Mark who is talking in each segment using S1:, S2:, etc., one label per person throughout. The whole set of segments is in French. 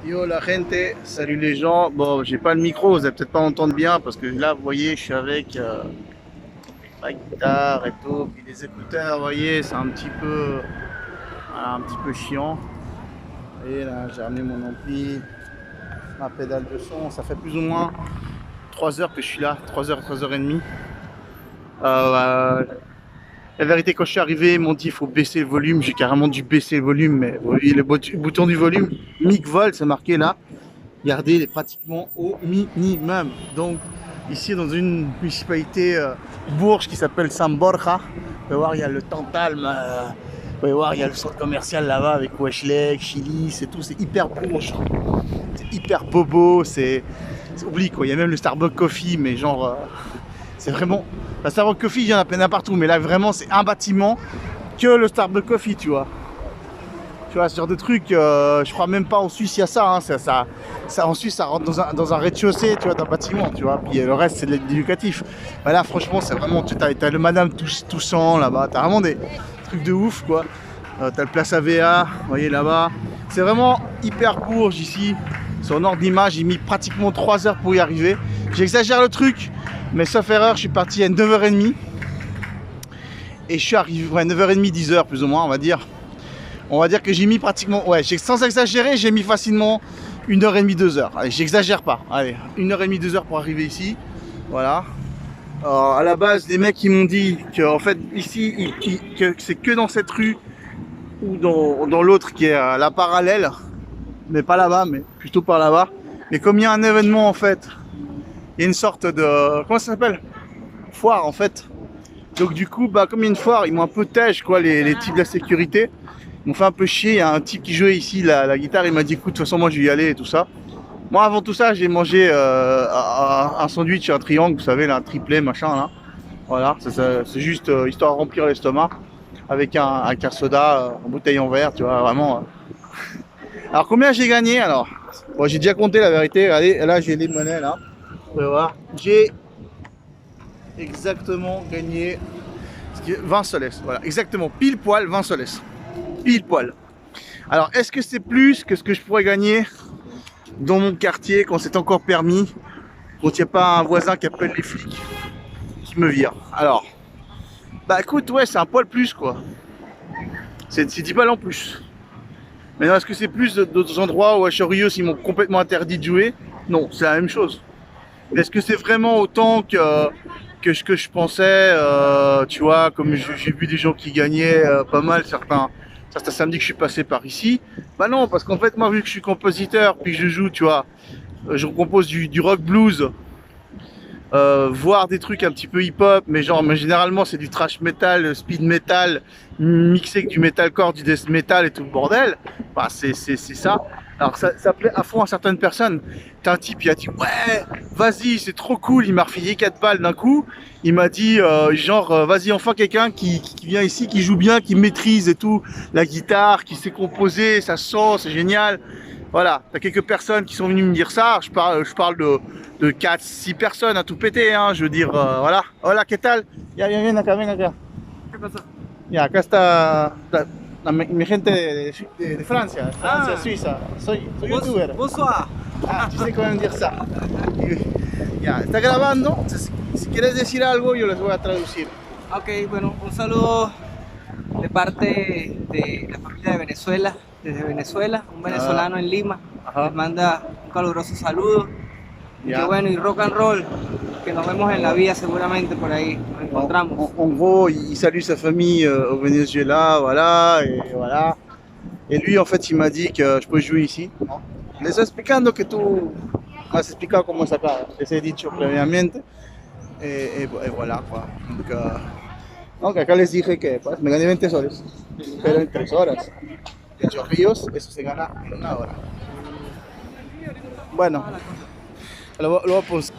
S1: Yo la gente, salut les gens. Bon, j'ai pas le micro, vous allez peut-être pas entendre bien parce que là, vous voyez, je suis avec la guitare et tout, puis les écouteurs, vous voyez, c'est un petit peu chiant. Vous voyez là, j'ai ramené mon ampli, ma pédale de son. Ça fait plus ou moins 3 heures que je suis là, 3 heures, 3 heures et demie. Euh, la vérité, quand je suis arrivé, ils m'ont dit il faut baisser le volume. J'ai carrément dû baisser le volume, mais vous voyez le bouton du volume, mic vol, c'est marqué là. Regardez, il est pratiquement au minimum. Donc, ici, dans une municipalité bourge qui s'appelle San Borja, vous pouvez voir, il y a le Tantalm, vous pouvez voir, il y a le centre commercial là-bas avec Weschlek, Chili, c'est tout, c'est hyper bourge, c'est hyper bobo, oublie quoi, il y a même le Starbucks Coffee, mais genre, c'est vraiment, la Starbucks Coffee, il y en a plein partout, mais là, vraiment, c'est un bâtiment que le Starbucks Coffee, tu vois. Tu vois, ce genre de truc, je crois même pas en Suisse, il y a ça, hein, en Suisse, ça rentre dans un rez-de-chaussée, tu vois, d'un bâtiment, tu vois. Puis le reste, c'est de l'éducatif. Bah là, franchement, c'est vraiment, tu as le madame touchant là-bas, t'as vraiment des trucs de ouf, quoi. T'as le place AVA, vous voyez là-bas. C'est vraiment hyper bourge ici. Sur Nord d'Image, j'ai mis pratiquement 3 heures pour y arriver. J'exagère le truc, mais sauf erreur, je suis parti à 9h30. Et je suis arrivé, ouais, 9h30, 10h plus ou moins, on va dire. On va dire que j'ai mis pratiquement, ouais, sans exagérer, j'ai mis facilement 1h30, 2 heures. Allez, j'exagère pas. Allez, 1h30, 2 heures pour arriver ici. Voilà. À la base, les mecs ils m'ont dit que en fait ici, que c'est que dans cette rue ou dans l'autre qui est à la parallèle, mais pas là-bas, mais plutôt par là-bas. Mais comme il y a un événement en fait, il y a une sorte de, comment ça s'appelle? Foire en fait. Donc du coup, bah comme il y a une foire, ils m'ont un peu tège quoi, les types de la sécurité. Ils m'ont fait un peu chier. Il y a un type qui jouait ici la guitare, il m'a dit écoute, de toute façon moi je vais y aller et tout ça. Moi avant tout ça j'ai mangé un sandwich, un triangle, vous savez là, un triplet machin là. Voilà, c'est juste histoire de remplir l'estomac avec un soda en bouteille en verre, tu vois, vraiment. Alors combien j'ai gagné alors? Bon, j'ai déjà compté la vérité, regardez, là j'ai les monnaies là. Vous pouvez voir. J'ai exactement gagné 20 soles, voilà, exactement, pile poil 20 soles. Pile poil. Alors, est-ce que c'est plus que ce que je pourrais gagner dans mon quartier quand c'est encore permis, quand il n'y a pas un voisin qui appelle les flics, qui me vire? Alors, bah écoute, ouais, c'est un poil plus quoi. C'est 10 balles en plus. Maintenant, est-ce que c'est plus d'autres endroits où à Chorios ils m'ont complètement interdit de jouer? Non, c'est la même chose. Est-ce que c'est vraiment autant que ce que je pensais, tu vois, comme j'ai vu des gens qui gagnaient pas mal, certains samedis que je suis passé par ici. Bah non, parce qu'en fait, moi, vu que je suis compositeur, puis que je joue, tu vois, je compose du rock blues, voire des trucs un petit peu hip-hop, mais genre, mais généralement, c'est du trash metal, speed metal, mixé avec du metalcore, du death metal et tout le bordel. Bah, c'est ça. Alors, ça plaît à fond à certaines personnes. T'as un type, il a dit, ouais, vas-y, c'est trop cool. Il m'a refilé 4 balles d'un coup. Il m'a dit, vas-y, enfin quelqu'un qui vient ici, qui joue bien, qui maîtrise et tout, la guitare, qui sait composer, ça sent, c'est génial. Voilà, t'as quelques personnes qui sont venues me dire ça. Je parle de 4-6 personnes à tout péter, hein. Je veux dire, voilà. Hola, ¿qué tal? Ya, ven acá, ven acá.
S2: ¿Qué pasó?
S1: Ya, acá está mi gente de Francia, Francia,
S2: Ah,
S1: Suiza. Soy youtuber.
S2: bonsoir.
S1: Ah, tu sais comment dire ça. Ya, está grabando. Entonces, si quieres decir algo, yo les voy a traducir.
S2: Ok, bueno, un saludo de parte de la familia de Venezuela, desde Venezuela, un venezolano en Lima.
S1: Ajá.
S2: Les manda un caluroso saludo. Y
S1: Ya.
S2: que bueno, y rock and roll, que nos vemos en la vía seguramente por ahí, nos encontramos.
S1: En gros, il salue sa famille au Venezuela, voilà, et voilà. Et lui, en fait, il m'a dit que je peux jouer ici. Les estoy explicando que tú has explicado cómo es acá. Les he dicho previamente. Et voilà, quoi. Donc acá les dije que pues, me gané 20 soles, pero en 3 horas. En Chorrillos, eso se gana en 1 hora. Bueno, lo pause.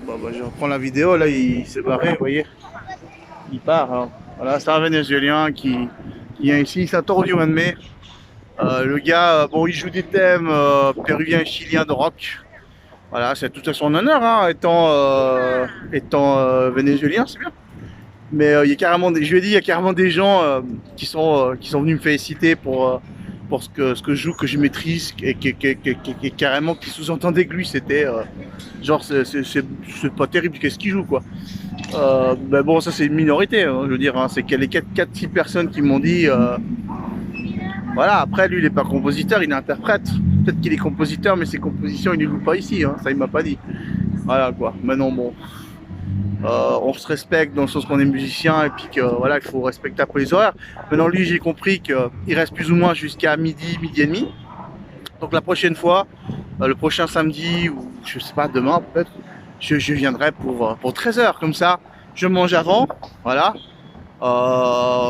S1: Bon, bah, je reprends la vidéo, là, il s'est barré, vous voyez. Il part. Hein. Voilà, c'est un Vénézuélien qui vient ici, c'est un tordu un de mai. Le gars, bon, il joue des thèmes péruviens et chiliens de rock. Voilà, c'est tout à son honneur, hein, étant vénézuélien, c'est bien. Mais il y a carrément je lui ai dit, il y a carrément des gens qui sont venus me féliciter pour pour ce que je joue, que je maîtrise, et carrément qui sous-entendait que lui c'était genre c'est pas terrible qu'est-ce qu'il joue quoi. Ben bon, ça c'est une minorité, hein, je veux dire, hein, c'est qu'il y a les 4-6 personnes qui m'ont dit voilà, après lui il est pas compositeur, il est interprète. Peut-être qu'il est compositeur, mais ses compositions il ne les loue pas ici, hein, ça il m'a pas dit. Voilà quoi, maintenant bon. On se respecte dans le sens qu'on est musicien et puis que voilà, il faut respecter un peu les horaires. Maintenant lui j'ai compris qu'il reste plus ou moins jusqu'à midi et demi. Donc la prochaine fois, le prochain samedi ou je sais pas demain peut-être, je viendrai pour 13 h comme ça. Je mange avant, voilà.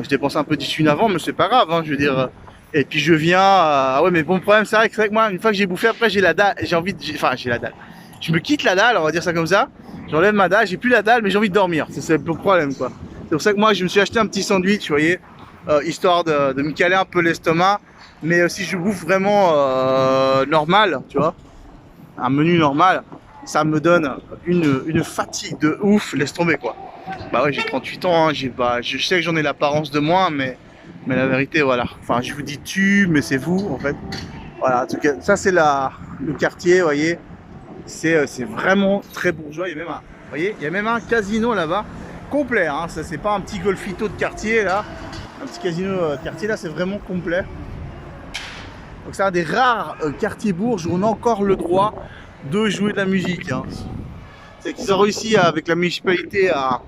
S1: Je dépense un peu d'issue avant, mais c'est pas grave, hein, je veux dire. Et puis je viens. Ah ouais, mais bon problème, c'est vrai que moi une fois que j'ai bouffé après j'ai la dalle, j'ai la dalle. Je me quitte la dalle, on va dire ça comme ça. J'enlève ma dalle, j'ai plus la dalle, mais j'ai envie de dormir. C'est le problème, quoi. C'est pour ça que moi, je me suis acheté un petit sandwich, vous voyez, histoire de me caler un peu l'estomac. Mais si je bouffe vraiment normal, tu vois, un menu normal, ça me donne une fatigue de ouf, laisse tomber, quoi. Bah ouais, j'ai 38 ans, hein, je sais que j'en ai l'apparence de moins, mais la vérité, voilà. Enfin, je vous dis tu, mais c'est vous, en fait. Voilà, en tout cas, ça c'est le quartier, vous voyez. C'est vraiment très bourgeois. Il y a même un, vous voyez, il y a même un casino là-bas complet. Hein. Ça c'est pas un petit golfito de quartier là, un petit casino de quartier là, c'est vraiment complet. Donc c'est un des rares quartiers bourges où on a encore le droit de jouer de la musique. Hein. C'est qu'ils ont réussi avec la municipalité à,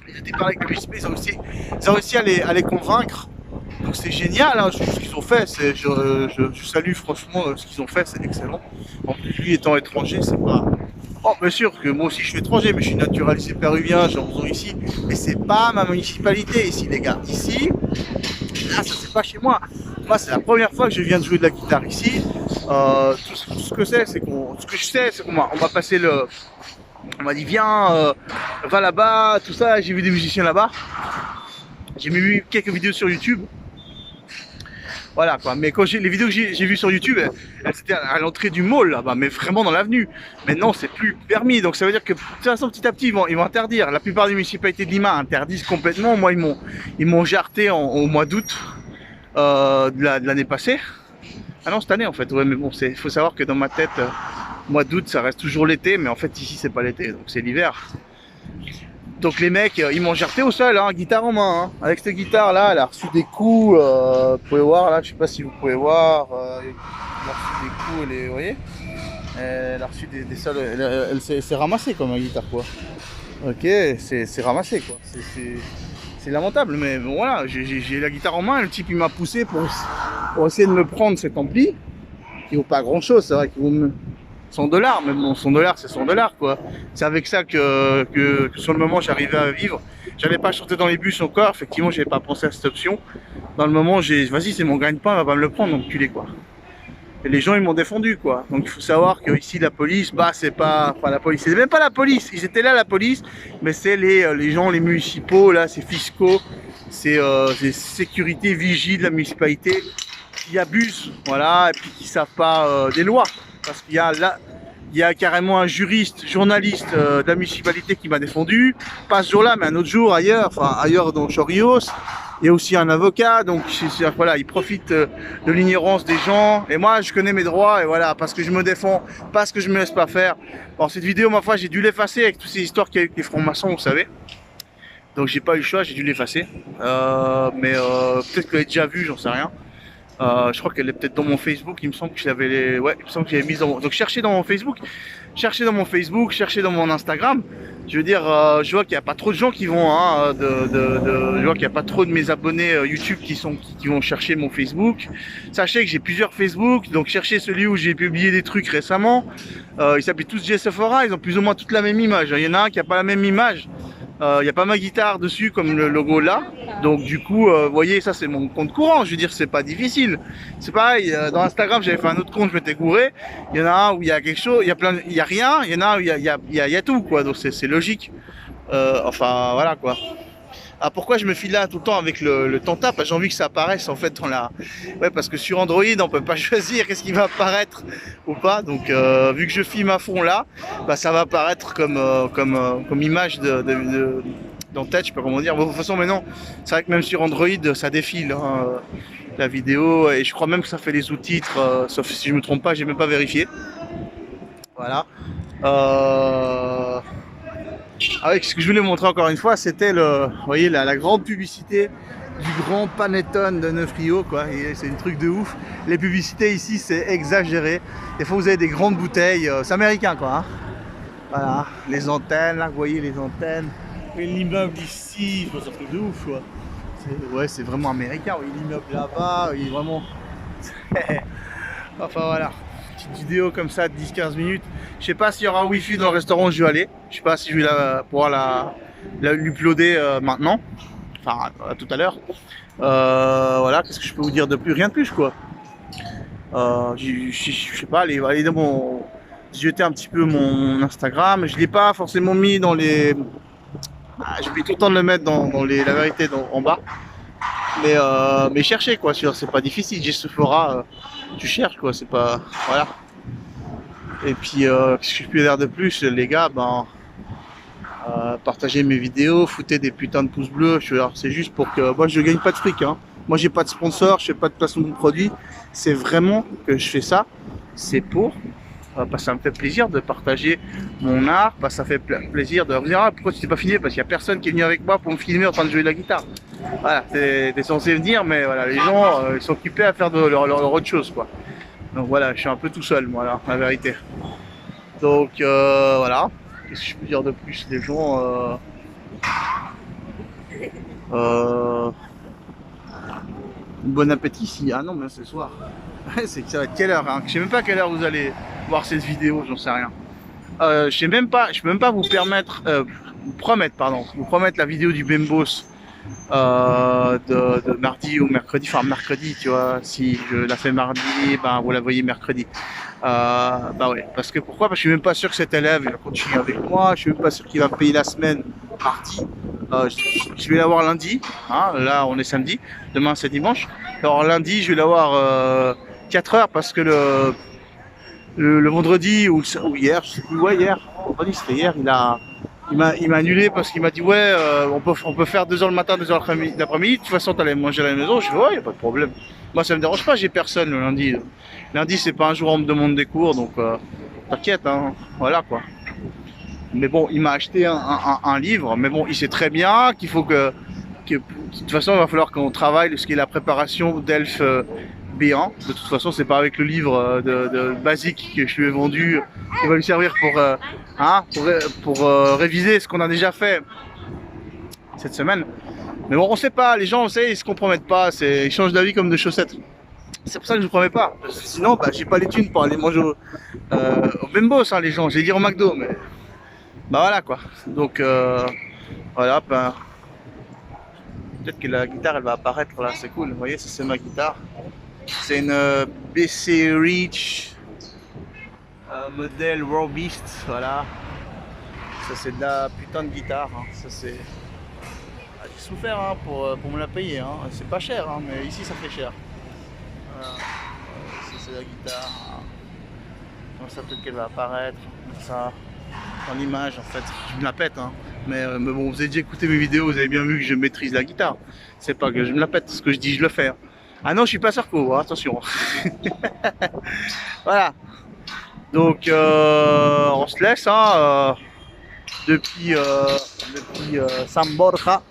S1: j'étais parlé avec la municipalité, ils ont réussi à les convaincre. Donc c'est génial, hein, ce qu'ils ont fait, je salue franchement ce qu'ils ont fait, c'est excellent. En plus lui étant étranger, c'est pas... Oh bien sûr que moi aussi je suis étranger, mais je suis naturalisé péruvien, j'en besoin ici. Mais c'est pas ma municipalité ici les gars. Ici, là ça c'est pas chez moi. Moi c'est la première fois que je viens de jouer de la guitare ici. Tout ce que c'est qu'on... Ce que je sais, c'est qu'on m'a passé le... On m'a dit viens, va là-bas, tout ça, j'ai vu des musiciens là-bas. J'ai même vu quelques vidéos sur YouTube. Voilà quoi, mais quand les vidéos que j'ai vues sur YouTube, elles étaient à l'entrée du mall là-bas, mais vraiment dans l'avenue. Maintenant c'est plus permis, donc ça veut dire que de toute façon petit à petit ils vont interdire. La plupart des municipalités de Lima interdisent complètement. Moi ils m'ont jarté au mois d'août de l'année passée. Ah non cette année en fait, ouais mais bon il faut savoir que dans ma tête, mois d'août ça reste toujours l'été, mais en fait ici c'est pas l'été, donc c'est l'hiver. Donc les mecs, ils m'ont jarté au sol, hein, guitare en main. Hein. Avec cette guitare là, elle a reçu des coups. Vous pouvez voir là, je sais pas si vous pouvez voir. Elle a reçu des coups, vous voyez. Elle a reçu des sols. Elle s'est ramassée comme ma guitare quoi. Ok, c'est ramassé quoi. C'est lamentable, mais bon voilà, j'ai la guitare en main. Le type il m'a poussé pour essayer de me prendre cet ampli. Qui vaut pas grand chose, c'est vrai qu'il vaut 100 $, mais bon, 100 $, c'est 100 $ quoi. C'est avec ça que sur le moment j'arrivais à vivre. J'avais pas chanté dans les bus encore, effectivement, j'avais pas pensé à cette option. Dans le moment, vas-y, c'est mon gagne-pain, va pas me le prendre, donc culé quoi. Et les gens ils m'ont défendu quoi. Donc il faut savoir que ici la police, bah c'est pas la police, c'est même pas la police. Ils étaient là la police, mais c'est les gens, les municipaux là, c'est fiscaux, c'est sécurité, vigie de la municipalité qui abusent, voilà, et puis qui savent pas des lois. Parce qu'il y a là, il y a carrément un journaliste de la municipalité qui m'a défendu. Pas ce jour-là, mais un autre jour ailleurs, enfin ailleurs dans Chorrillos. Il y a aussi un avocat, donc voilà, il profite de l'ignorance des gens. Et moi, je connais mes droits, et voilà, parce que je me défends, parce que je me laisse pas faire. Bon, cette vidéo, ma foi, j'ai dû l'effacer avec toutes ces histoires qu'il y a avec les francs-maçons, vous savez. Donc j'ai pas eu le choix, j'ai dû l'effacer. Mais peut-être que vous l'avez déjà vu, j'en sais rien. Je crois qu'elle est peut-être dans mon Facebook, il me semble que je l'avais mise dans mon... Donc cherchez dans mon Facebook, cherchez dans mon Instagram. Je veux dire, je vois qu'il n'y a pas trop de gens qui vont, hein, je vois qu'il n'y a pas trop de mes abonnés YouTube qui vont chercher mon Facebook. Sachez que j'ai plusieurs Facebook, donc cherchez celui où j'ai publié des trucs récemment. Ils s'appellent tous J-Sephora, ils ont plus ou moins toute la même image. Il y en a un qui n'a pas la même image. Il n'y a pas ma guitare dessus comme le logo là, donc du coup vous voyez, ça c'est mon compte courant, je veux dire, c'est pas difficile. C'est pareil, dans Instagram j'avais fait un autre compte, je m'étais gouré. Il y en a un où il y a quelque chose, il y a rien, il y en a un où il y a tout quoi, donc c'est logique. Enfin voilà quoi. Ah, pourquoi je me file là tout le temps avec le Tanta? Parce que j'ai envie que ça apparaisse en fait dans la... Ouais, parce que sur Android on peut pas choisir qu'est-ce qui va apparaître ou pas, donc vu que je filme à fond là, bah, ça va apparaître comme image d'en-tête, je sais pas comment dire. Bon, de toute façon maintenant, c'est vrai que même sur Android ça défile, hein. la vidéo, et je crois même que ça fait les sous-titres, sauf si je me trompe pas, j'ai même pas vérifié. Voilà. Ah oui, ce que je voulais montrer encore une fois, c'était vous voyez, la grande publicité du grand Panettone de Neufrio, quoi. C'est un truc de ouf. Les publicités ici, c'est exagéré. Des fois, vous avez des grandes bouteilles, c'est américain, quoi. Hein. Voilà, les antennes, là, vous voyez les antennes. Et l'immeuble ici, c'est un truc de ouf, quoi. Ouais, c'est vraiment américain. Oui, l'immeuble là-bas, il est vraiment. Enfin voilà, petite vidéo comme ça de 10-15 minutes. Je sais pas s'il y aura un wifi dans le restaurant où je vais aller. Je sais pas si je vais pouvoir l'uploader maintenant. Enfin, tout à l'heure. Voilà, qu'est-ce que je peux vous dire de plus? Rien de plus, quoi. Je sais pas, allez dans jeter un petit peu mon Instagram. Je l'ai pas forcément mis dans les. Je vais tout le temps de le mettre dans la vérité en bas. Mais cherchez, quoi, c'est pas difficile. J'ai Sephora, tu cherches, quoi, c'est pas. Voilà. Et puis, qu'est-ce que je peux dire de plus, les gars? Partagez mes vidéos, foutez des putains de pouces bleus. C'est juste pour que. Moi, je gagne pas de fric, hein. Moi, j'ai pas de sponsor, je fais pas de placement de produit. C'est vraiment que je fais ça. C'est pour. Ça me fait plaisir de partager mon art. Ça fait plaisir de dire, ah, pourquoi tu t'es pas filmé? Parce qu'il y a personne qui est venu avec moi pour me filmer en train de jouer de la guitare. Voilà, t'es censé venir, mais voilà, les gens ils sont occupés à faire leur autre chose, quoi. Donc voilà, je suis un peu tout seul, moi, là, la vérité. Donc voilà. Qu'est-ce que je peux dire de plus? Les gens. Bon appétit ici. Ah non, mais c'est soir. C'est que ça va être quelle heure, hein? Je sais même pas à quelle heure vous allez voir cette vidéo, j'en sais rien. Je peux même pas vous promettre la vidéo du Bembos de mardi ou mercredi, enfin mercredi, tu vois. Si je la fais mardi, ben vous la voyez mercredi. Bah ouais, parce que pourquoi? Parce que je suis même pas sûr que cet élève il va continuer avec moi. Je suis même pas sûr qu'il va me payer la semaine mardi. Je vais l'avoir lundi, hein, là on est samedi, demain c'est dimanche. Alors lundi je vais l'avoir 4 heures parce que le vendredi ou hier, je sais plus, ouais hier, vendredi c'était hier, il m'a annulé parce qu'il m'a dit ouais on peut faire 2 heures le matin, 2 heures l'après-midi, de toute façon t'allais manger à la maison. Je dis ouais, y a pas de problème. Moi ça me dérange pas, j'ai personne le lundi. Lundi c'est pas un jour où on me demande des cours, donc t'inquiète, hein, voilà quoi. Mais bon, il m'a acheté un livre, mais bon, il sait très bien qu'il faut que de toute façon, il va falloir qu'on travaille ce qui est la préparation d'Elf B1. De toute façon, c'est pas avec le livre de basique que je lui ai vendu qui va lui servir pour réviser ce qu'on a déjà fait cette semaine. Mais bon, on sait pas, les gens, on sait, ils se compromettent pas, ils changent d'avis comme de chaussettes. C'est pour ça que je ne promets pas. Sinon, j'ai pas les thunes pour aller manger au Bembos, hein, les gens. J'ai dit au McDo, mais bah voilà quoi. Donc voilà, peut-être que la guitare elle va apparaître là, c'est cool. Vous voyez, ça c'est ma guitare. C'est une BC Reach modèle Raw Beast, voilà. Ça c'est de la putain de guitare. Hein. Ça c'est. J'ai souffert hein, pour me la payer. Hein. C'est pas cher, hein, mais ici ça fait cher. Voilà. Ça c'est la guitare. Donc ça peut-être qu'elle va apparaître. Ça. En image en fait, je me la pète hein. Mais bon, vous avez déjà écouté mes vidéos, vous avez bien vu que je maîtrise la guitare. C'est pas que je me la pète, ce que je dis je le fais. Hein. Ah non, je suis pas Sarko, hein, attention. Voilà. Donc on se laisse hein, depuis San Borja.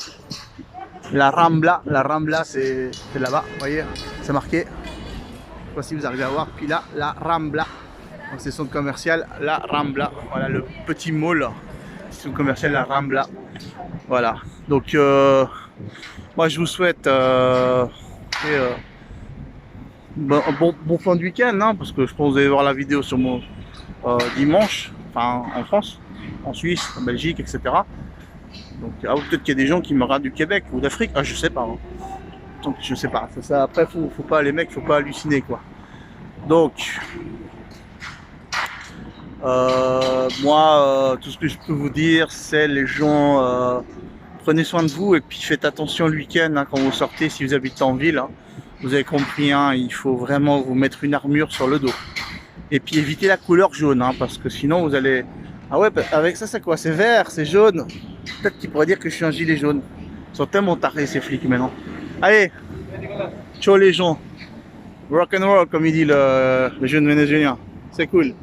S1: La Rambla c'est là-bas, vous voyez, c'est marqué. Je sais pas si vous arrivez à voir, puis là, la Rambla. Donc c'est son commercial La Rambla, voilà le petit mall, c'est son commercial La Rambla, voilà. Donc moi je vous souhaite bon fin de week-end, hein, parce que je pense que vous allez voir la vidéo sur mon dimanche, enfin en France, en Suisse, en Belgique, etc. Donc peut-être qu'il y a des gens qui me regardent du Québec ou d'Afrique, je sais pas. Hein. Donc je sais pas, ça après faut pas les mecs, faut pas halluciner quoi. Donc moi, tout ce que je peux vous dire, c'est les gens, prenez soin de vous et puis faites attention le week-end hein, quand vous sortez, si vous habitez en ville. Hein. Vous avez compris, hein, il faut vraiment vous mettre une armure sur le dos. Et puis évitez la couleur jaune, hein, parce que sinon vous allez... Ah ouais, avec ça c'est quoi? C'est vert, c'est jaune. Peut-être qu'ils pourraient dire que je suis un gilet jaune. Ils sont tellement tarés ces flics maintenant. Allez, Ciao les gens. Rock and roll, comme il dit le jeune vénézuélien. C'est cool.